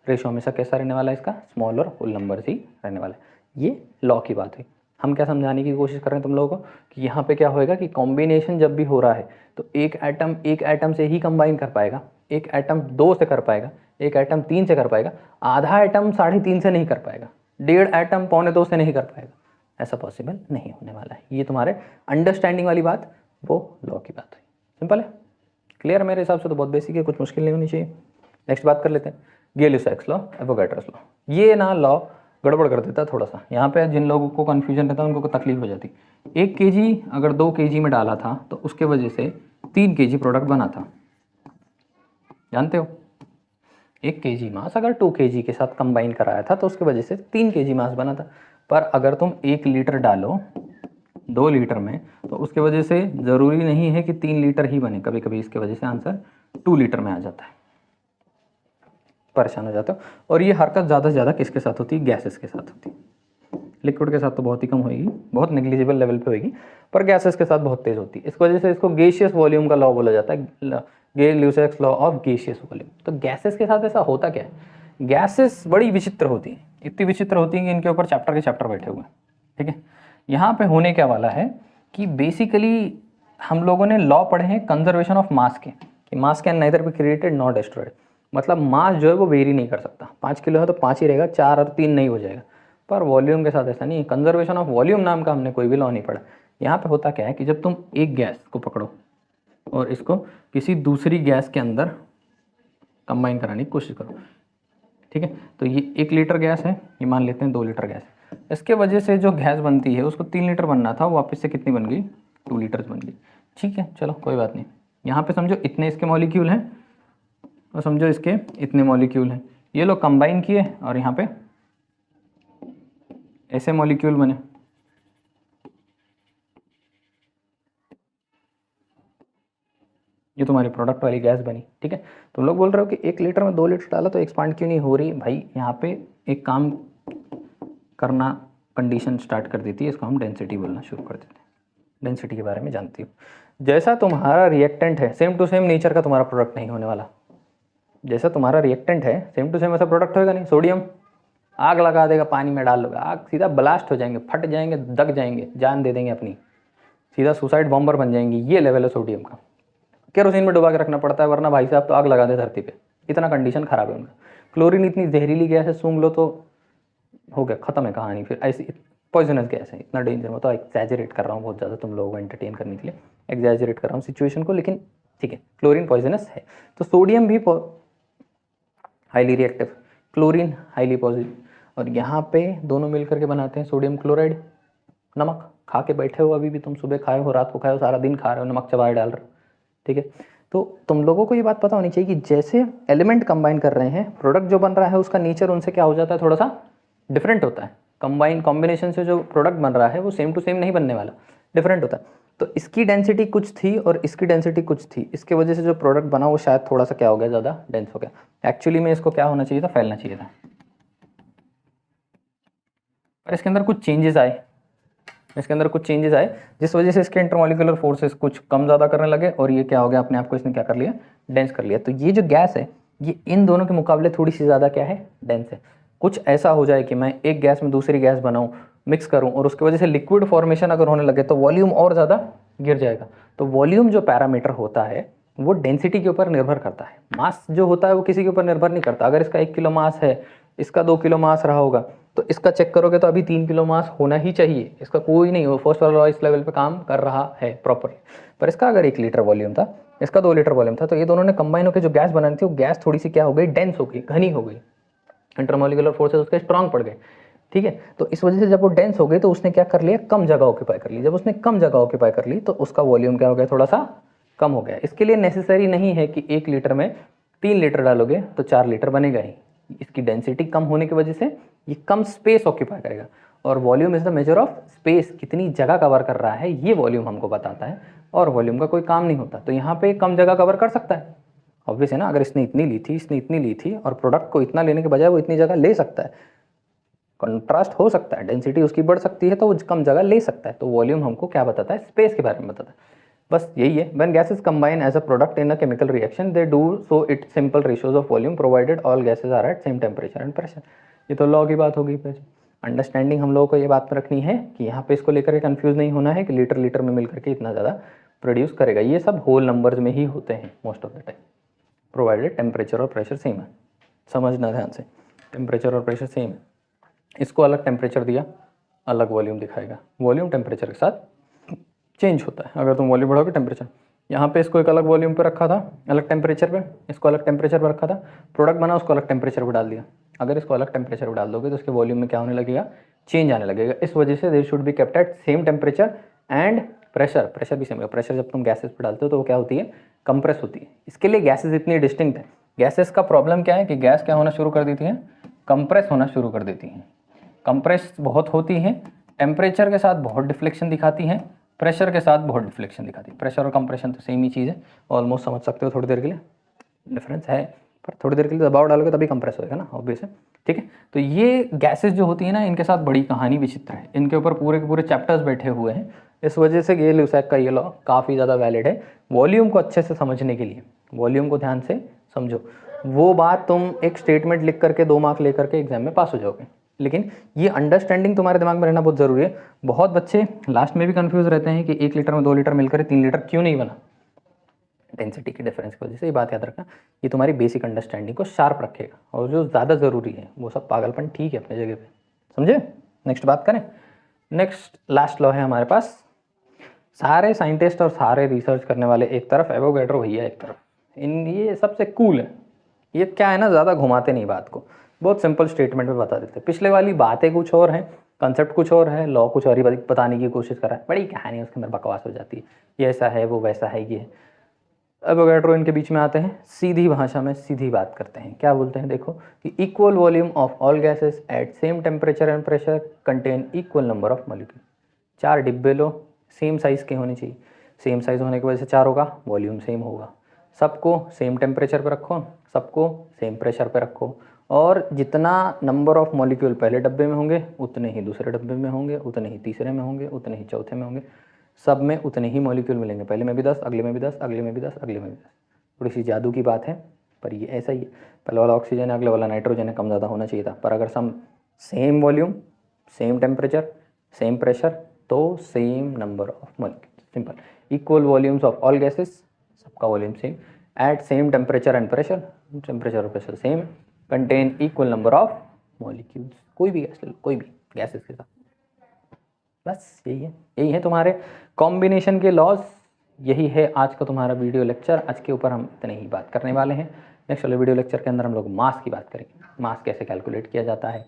Ratio हमेशा कैसा रहने वाला है इसका, small और whole number ही रहने वाला है। ये लॉ की बात है। हम क्या समझाने की कोशिश कर रहे हैं तुम लोगों को कि यहाँ पे क्या होएगा कि कॉम्बिनेशन जब भी हो रहा है तो एक एटम से ही कंबाइन कर पाएगा, एक एटम 2 से कर पाएगा, एक एटम 3 से कर पाएगा, आधा एटम 3.5 से नहीं कर पाएगा, 1.5 एटम 1.25 से नहीं कर पाएगा, ऐसा पॉसिबल नहीं होने वाला है। ये तुम्हारे अंडरस्टैंडिंग वाली बात, वो लॉ की बात है। सिंपल है, क्लियर? मेरे हिसाब से तो बहुत बेसिक है, कुछ मुश्किल नहीं होनी चाहिए। नेक्स्ट बात कर लेते हैं, गियल-लेविस लॉ, एवोगैड्रोस लॉ। ये ना लॉ गड़बड़ कर देता है थोड़ा सा, यहाँ पे जिन लोगों को कन्फ्यूजन रहता है उनको तकलीफ हो जाती। 1 kg अगर 2 kg में डाला था तो उसके वजह से 3 kg प्रोडक्ट बना था, जानते हो। 1 kg मास अगर 2 kg के साथ कंबाइन कराया था तो उसके वजह से 3 kg मास बना था। पर अगर तुम 1 लीटर डालो 2 लीटर में तो उसके वजह से ज़रूरी नहीं है कि 3 लीटर ही बने, कभी कभी इसके वजह से आंसर 2 लीटर में आ जाता है, परेशान हो जाते हो। और ये हरकत ज़्यादा से ज़्यादा किसके साथ होती है, गैसेस के साथ होती है। लिक्विड के साथ तो बहुत ही कम होगी, बहुत नेग्लिजिबल लेवल पे होगी, पर गैसेस के साथ बहुत तेज़ होती है। इस वजह से इसको गैसियस वॉल्यूम का लॉ बोला जाता है, गियल-लेविस लॉ ऑफ गैसियस वॉल्यूम। तो गैसेस के साथ ऐसा होता क्या है, गैसेस बड़ी विचित्र होती है, इतनी विचित्र होती है कि इनके ऊपर चैप्टर के चैप्टर बैठे हुए हैं, ठीक है। यहाँ पे होने क्या वाला है कि बेसिकली हम लोगों ने लॉ पढ़े हैं कंजर्वेशन ऑफ मास के, कि मास can neither be created not destroyed. मतलब मास जो है वो वेरी नहीं कर सकता, 5 किलो है तो 5 ही रहेगा, 4 और 3 नहीं हो जाएगा। पर वॉल्यूम के साथ ऐसा नहीं है, कंजर्वेशन ऑफ वॉल्यूम नाम का हमने कोई भी लॉ नहीं पढ़ा। यहाँ पे होता क्या है कि जब तुम एक गैस को पकड़ो और इसको किसी दूसरी गैस के अंदर कंबाइन कराने की कोशिश करो, ठीक है। तो ये 1 लीटर गैस है, ये मान लेते हैं 2 लीटर गैस है। इसके वजह से जो गैस बनती है उसको 3 लीटर बनना था, वो वापस से कितनी बन गई, 2 लीटर्स बन गई, ठीक है। चलो कोई बात नहीं, यहाँ पे समझो इतने इसके मॉलिक्यूल हैं और समझो इसके इतने मॉलिक्यूल हैं, ये लोग कंबाइन किए और यहाँ पे ऐसे मॉलिक्यूल बने। ये तुम्हारी प्रोडक्ट वाली गैस बनी, ठीक है। तुम लोग बोल रहे हो कि 1 लीटर में 2 लीटर डाला तो एक्सपांड क्यों नहीं हो रही, भाई यहाँ पे एक काम करना कंडीशन स्टार्ट कर देती है, इसको हम डेंसिटी बोलना शुरू कर देते हैं। डेंसिटी के बारे में जानती हो, जैसा तुम्हारा रिएक्टेंट है सेम टू सेम नेचर का तुम्हारा प्रोडक्ट नहीं होने वाला। जैसा तुम्हारा रिएक्टेंट है सेम टू सेम ऐसा प्रोडक्ट होगा नहीं। सोडियम आग लगा देगा, पानी में डाल लोगे, आग सीधा ब्लास्ट हो जाएंगे, फट जाएंगे, दग जाएंगे, जान दे देंगे अपनी, सीधा सुसाइड बॉम्बर बन जाएंगे। ये लेवल है सोडियम का। केरोसिन में डुबा के रखना पड़ता है, वरना भाई साहब तो आग लगा दे धरती पे, इतना कंडीशन खराब है उनका। क्लोरीन इतनी जहरीली गैस है, सूंघ लो तो हो गया, ख़त्म है कहानी। फिर ऐसी पॉइजनस गैस है, इतना डेंजर। मैं तो एक्सैजरेट कर रहा हूँ बहुत ज़्यादा तुम लोगों को एंटरटेन करने के लिए, एक्सैजरेट कर रहा हूँ सिचुएशन को, लेकिन ठीक है, क्लोरीन पॉइजनस है। तो सोडियम भी हाईली रिएक्टिव, क्लोरीन हाईली और यहाँ पे दोनों मिल करके बनाते हैं सोडियम क्लोराइड। नमक खा के बैठे हो, अभी भी तुम सुबह खाए हो, रात को खाए हो, सारा दिन खा रहे हो, नमक चबाए डाल रहे हो, ठीक है। तो तुम लोगों को ये बात पता होनी चाहिए कि जैसे एलिमेंट कंबाइन कर रहे हैं, प्रोडक्ट जो बन रहा है उसका नेचर उनसे क्या हो जाता है, थोड़ा सा डिफरेंट होता है। कॉम्बिनेशन से जो प्रोडक्ट बन रहा है वो सेम टू सेम नहीं बनने वाला, डिफरेंट होता है। तो इसकी डेंसिटी कुछ थी और इसकी डेंसिटी कुछ थी, इसके वजह से जो प्रोडक्ट बना वो शायद थोड़ा सा क्या हो गया, ज़्यादा डेंस हो गया। एक्चुअली में इसको क्या होना चाहिए था, फैलना चाहिए था, पर इसके अंदर कुछ चेंजेस आए, जिस वजह से इसके इंटरमॉलिक्यूलर फोर्सेस कुछ कम ज़्यादा करने लगे और ये क्या हो गया, अपने आप को इसने क्या कर लिया, डेंस कर लिया। तो ये जो गैस है ये इन दोनों के मुकाबले थोड़ी सी ज़्यादा क्या है, डेंस है। कुछ ऐसा हो जाए कि मैं एक गैस में दूसरी गैस बनाऊँ, मिक्स करूँ और उसकी वजह से लिक्विड फॉर्मेशन अगर होने लगे तो वॉल्यूम और ज़्यादा गिर जाएगा। तो वॉल्यूम जो पैरामीटर होता है वो डेंसिटी के ऊपर निर्भर करता है, मास जो होता है वो किसी के ऊपर निर्भर नहीं करता। अगर इसका 1 किलो मास है, इसका 2 किलो मास रहा होगा, तो इसका चेक करोगे तो अभी 3 किलो मास होना ही चाहिए, इसका कोई नहीं हो, फर्स्ट वाला लॉ इस लेवल पे काम कर रहा है प्रॉपरली। पर इसका अगर 1 लीटर वॉल्यूम था, इसका 2 लीटर वॉल्यूम था, तो ये दोनों ने कंबाइन होकर जो गैस बनानी थी वो गैस थोड़ी सी क्या हो गई, डेंस हो गई, घनी हो गई, इंटरमॉलिक्यूलर फोर्सेस उसके स्ट्रांग पड़ गए, ठीक है। तो इस वजह से जब वो डेंस हो गई तो उसने क्या कर लिया, कम जगह ऑक्यूपाई कर ली। जब उसने कम जगह ऑक्यूपाई कर ली तो उसका वॉल्यूम क्या हो गया, थोड़ा सा कम हो गया। इसके लिए नेसेसरी नहीं है कि 1 लीटर में 3 लीटर डालोगे तो 4 लीटर बनेगा ही। इसकी डेंसिटी कम होने की वजह से ये कम स्पेस ऑक्यूपाई करेगा, और volume is the measure of space, कितनी जगह कवर कर रहा है ये वॉल्यूम हमको बताता है, और वॉल्यूम का कोई काम नहीं होता। तो यहाँ पे कम जगह कवर कर सकता है, ऑब्वियस है ना। अगर इसने इतनी ली थी, इसने इतनी ली थी, और प्रोडक्ट को इतना लेने के बजाय वो इतनी जगह ले सकता है, कंट्रास्ट हो सकता है, डेंसिटी उसकी बढ़ सकती है तो वो कम जगह ले सकता है। तो वॉल्यूम हमको क्या बताता है, स्पेस के बारे में बताता है। बस यही है। When gases combine as a product in a chemical reaction they do so it simple ratios of volume provided all gases are at same temperature and pressure. ये तो लॉ की बात होगी। अंडरस्टैंडिंग हम लोगों को ये बात रखनी है कि यहाँ पे इसको लेकर के कंफ्यूज नहीं होना है कि लीटर लीटर में मिलकर के इतना ज़्यादा प्रोड्यूस करेगा। ये सब होल नंबर्स में ही होते हैं most of the time, provided temperature और प्रेशर सेम है। समझना ध्यान से, टेम्परेचर और प्रेशर सेम है। इसको अलग टेम्परेचर दिया, अलग वॉल्यूम दिखाएगा, वॉल्यूम टेम्परेचर के साथ चेंज होता है। अगर तुम वॉल्यूम बढ़ाओगे टेम्परेचर, यहाँ पे इसको एक अलग वॉल्यूम पे रखा था, अलग टेम्परेचर पे, इसको अलग टेम्परेचर पे रखा था, प्रोडक्ट बना उसको अलग टेम्परेचर पे डाल दिया। अगर इसको अलग टेम्परेचर पे डाल दोगे तो उसके वॉल्यूम में क्या होने लगेगा, चेंज आने लगेगा। इस वजह से they should be kept at same temperature and pressure, pressure भी सेम है। प्रेशर जब तुम गैसेस पे डालते हो तो वो क्या होती है, कंप्रेस होती है। इसके लिए गैसेस इतनी डिस्टिंक्ट है। गैसेस का प्रॉब्लम क्या है कि गैस क्या होना शुरू कर देती है, कंप्रेस होना शुरू कर देती हैं। कंप्रेस बहुत होती हैं, टेम्परेचर के साथ बहुत डिफ्लेक्शन दिखाती हैं, प्रेशर के साथ बहुत डिफ्लेक्शन दिखाती है। प्रेशर और कंप्रेशन तो सेम ही चीज़ है, ऑलमोस्ट समझ सकते हो। थोड़ी देर के लिए डिफरेंस है, पर थोड़ी देर के लिए दबाव डालोगे तभी कंप्रेस होएगा ना, ऑब्वियस है, ठीक है। तो ये गैसेस जो होती है ना, इनके साथ बड़ी कहानी विचित्र है, इनके ऊपर पूरे के पूरे चैप्टर्स बैठे हुए हैं। इस वजह से ये ल्यूसैक का ये लॉ काफ़ी ज़्यादा वैलिड है वॉल्यूम को अच्छे से समझने के लिए। वॉल्यूम को ध्यान से समझो, वो बात तुम एक स्टेटमेंट लिख करके 2 मार्क लेकर के एग्जाम में पास हो जाओगे, लेकिन ये अंडरस्टैंडिंग तुम्हारे दिमाग में रहना बहुत ज़रूरी है। बहुत बच्चे लास्ट में भी कंफ्यूज रहते हैं कि 1 लीटर में 2 लीटर मिलकर 3 लीटर क्यों नहीं बना, डेंसिटी के डिफरेंस की वजह से। ये बात याद रखना, ये तुम्हारी बेसिक अंडरस्टैंडिंग को शार्प रखेगा, और जो ज़्यादा ज़रूरी है वो सब पागलपन ठीक है अपनी जगह पे, समझे। नेक्स्ट बात करें, नेक्स्ट लास्ट लॉ है हमारे पास। सारे साइंटिस्ट और सारे रिसर्च करने वाले एक तरफ, एवोगैड्रो भैया एक तरफ, इन ये सबसे कूल है। ये क्या है ना, ज़्यादा घुमाते नहीं बात को, बहुत सिंपल स्टेटमेंट में बता देते हैं। पिछले वाली बातें कुछ और हैं, कंसेप्ट कुछ और है, लॉ कुछ और ही बताने की कोशिश कर रहा है, बड़ी कहानी उसके अंदर बकवास हो जाती है, ये ऐसा है वो वैसा है ये। एवोगैड्रो इनके बीच में आते हैं, सीधी भाषा में सीधी बात करते हैं। क्या बोलते हैं, देखो कि equal volume of all gases at same temperature and pressure contain equal number of molecule. 4 डिब्बे लो, सेम साइज़ के होने चाहिए, सेम साइज़ होने की वजह से 4 होगा, वॉल्यूम सेम होगा। सबको सेम टेम्परेचर पे रखो, सबको सेम प्रेशर पे रखो, और जितना नंबर ऑफ मॉलिक्यूल पहले डब्बे में होंगे उतने ही दूसरे डब्बे में होंगे, उतने ही तीसरे में होंगे, उतने ही चौथे में होंगे, सब में उतने ही मॉलिक्यूल मिलेंगे। पहले में भी 10, अगले में भी 10, अगले में भी 10, अगले में भी 10। थोड़ी सी जादू की बात है, पर ये ऐसा ही है। पहले वाला ऑक्सीजन है, अगले वाला नाइट्रोजन है, कम ज़्यादा होना चाहिए था। पर अगर some same volume, same temperature, same pressure, तो same number of molecule. Simple. Equal volumes of all gases, सबका volume same, at same temperature and pressure, temperature और pressure same, contain equal number of molecules. कोई भी gas ले लो, कोई भी gases के साथ, बस यही है तुम्हारे कॉम्बिनेशन के लॉज। यही है आज का तुम्हारा वीडियो लेक्चर। आज के ऊपर हम इतने ही बात करने वाले हैं। नेक्स्ट वाले वीडियो लेक्चर के अंदर हम लोग मास की बात करेंगे, मास कैसे कैलकुलेट किया जाता है,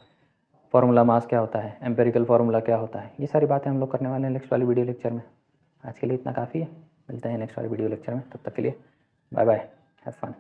फार्मूला मास क्या होता है, एम्पेरिकल फार्मूला क्या होता है, ये सारी बातें हम लोग करने वाले हैं नेक्स्ट वाली वीडियो लेक्चर में। आज के लिए इतना काफ़ी है, मिलते हैं नेक्स्ट वाली वीडियो लेक्चर में, तब तक के लिए बाय बाय, हैव फन।